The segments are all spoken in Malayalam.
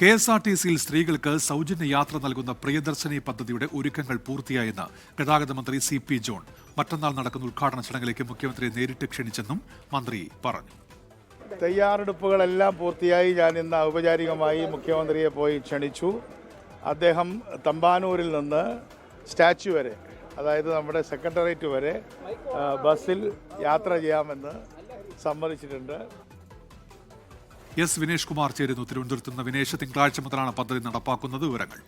KSRTCയിൽ സ്ത്രീകൾക്ക് സൗജന്യ യാത്ര നൽകുന്ന പ്രിയദർശിനി പദ്ധതിയുടെ ഒരുക്കങ്ങൾ പൂർത്തിയായെന്ന് ഗതാഗത മന്ത്രി CP ജോൺ. മറ്റന്നാൾ നടക്കുന്ന ഉദ്ഘാടന ചടങ്ങിലേക്ക് മുഖ്യമന്ത്രിയെ നേരിട്ട് ക്ഷണിച്ചെന്നും മന്ത്രി പറഞ്ഞു. തയ്യാറെടുപ്പുകളെല്ലാം പൂർത്തിയായി. ഞാൻ ഇന്ന് ഔപചാരികമായി മുഖ്യമന്ത്രിയെ പോയി ക്ഷണിച്ചു. അദ്ദേഹം തമ്പാനൂരിൽ നിന്ന് സ്റ്റാച്യു വരെ, അതായത് നമ്മുടെ സെക്രട്ടേറിയറ്റ് വരെ ബസ്സിൽ യാത്ര ചെയ്യാമെന്ന് സമ്മതിച്ചിട്ടുണ്ട്. എസ് വിനേഷ് കുമാർ ചേരുന്നു തിരുവനന്തപുരത്ത് നിന്ന്. വിനേഷ്, തിങ്കളാഴ്ച മുതലാണ് പദ്ധതി നടപ്പാക്കുന്നത്. വിവരങ്ങൾ.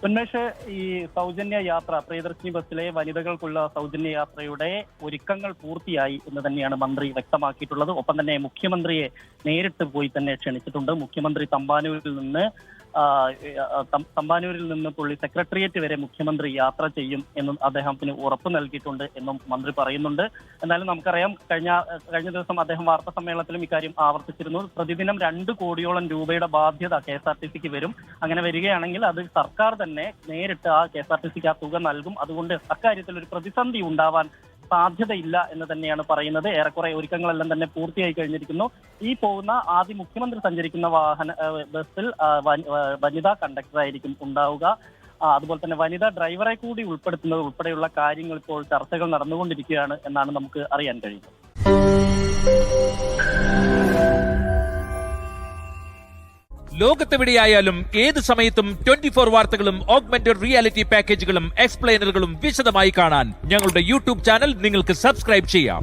ഉന്മേഷ്, ഈ സൗജന്യ യാത്ര, പ്രിയദർശിനി ബസ്സിലെ വനിതകൾക്കുള്ള സൗജന്യ യാത്രയുടെ ഒരുക്കങ്ങൾ പൂർത്തിയായി എന്ന് തന്നെയാണ് മന്ത്രി വ്യക്തമാക്കിയിട്ടുള്ളത്. ഒപ്പം തന്നെ മുഖ്യമന്ത്രിയെ നേരിട്ട് പോയി തന്നെ ക്ഷണിച്ചിട്ടുണ്ട്. മുഖ്യമന്ത്രി തമ്പാനൂരിൽ നിന്ന് പുള്ളി സെക്രട്ടേറിയറ്റ് വരെ മുഖ്യമന്ത്രി യാത്ര ചെയ്യും എന്നും അദ്ദേഹത്തിന് ഉറപ്പ് നൽകിയിട്ടുണ്ട് എന്നും മന്ത്രി പറയുന്നുണ്ട്. എന്നാലും നമുക്കറിയാം, കഴിഞ്ഞ ദിവസം അദ്ദേഹം വാർത്താ സമ്മേളനത്തിലും ഇക്കാര്യം ആവർത്തിച്ചിരുന്നു. പ്രതിദിനം 2 കോടിയോളം രൂപയുടെ ബാധ്യത KSRTCക്ക് വരും. അങ്ങനെ വരികയാണെങ്കിൽ അത് സർക്കാർ തന്നെ നേരിട്ട് ആ KSRTCക്ക് ആ തുക നൽകും. അതുകൊണ്ട് അക്കാര്യത്തിൽ ഒരു പ്രതിസന്ധി ഉണ്ടാവാൻ സാധ്യതയില്ല എന്ന് തന്നെയാണ് പറയുന്നത്. ഏറെക്കുറെ ഒരുക്കങ്ങളെല്ലാം തന്നെ പൂർത്തിയായി കഴിഞ്ഞിരിക്കുന്നു. ഈ പോകുന്ന ആദ്യം മുഖ്യമന്ത്രി സഞ്ചരിക്കുന്ന ബസ്സിൽ വനിതാ കണ്ടക്ടറായിരിക്കും ഉണ്ടാവുക. അതുപോലെ തന്നെ വനിതാ ഡ്രൈവറെ കൂടി ഉൾപ്പെടുത്തുന്നത് ഉൾപ്പെടെയുള്ള കാര്യങ്ങൾ ഇപ്പോൾ ചർച്ചകൾ നടന്നുകൊണ്ടിരിക്കുകയാണ് എന്നാണ് നമുക്ക് അറിയാൻ കഴിയുന്നത്. ലോകത്തെവിടെയായാലും ഏത് സമയത്തും 24 വാർത്തകളും ഓഗ്മെന്റഡ് റിയാലിറ്റി പാക്കേജുകളും എക്സ്പ്ലെയിനറുകളും വിശദമായി കാണാൻ ഞങ്ങളുടെ YouTube ചാനൽ നിങ്ങൾക്ക് സബ്സ്ക്രൈബ് ചെയ്യാം.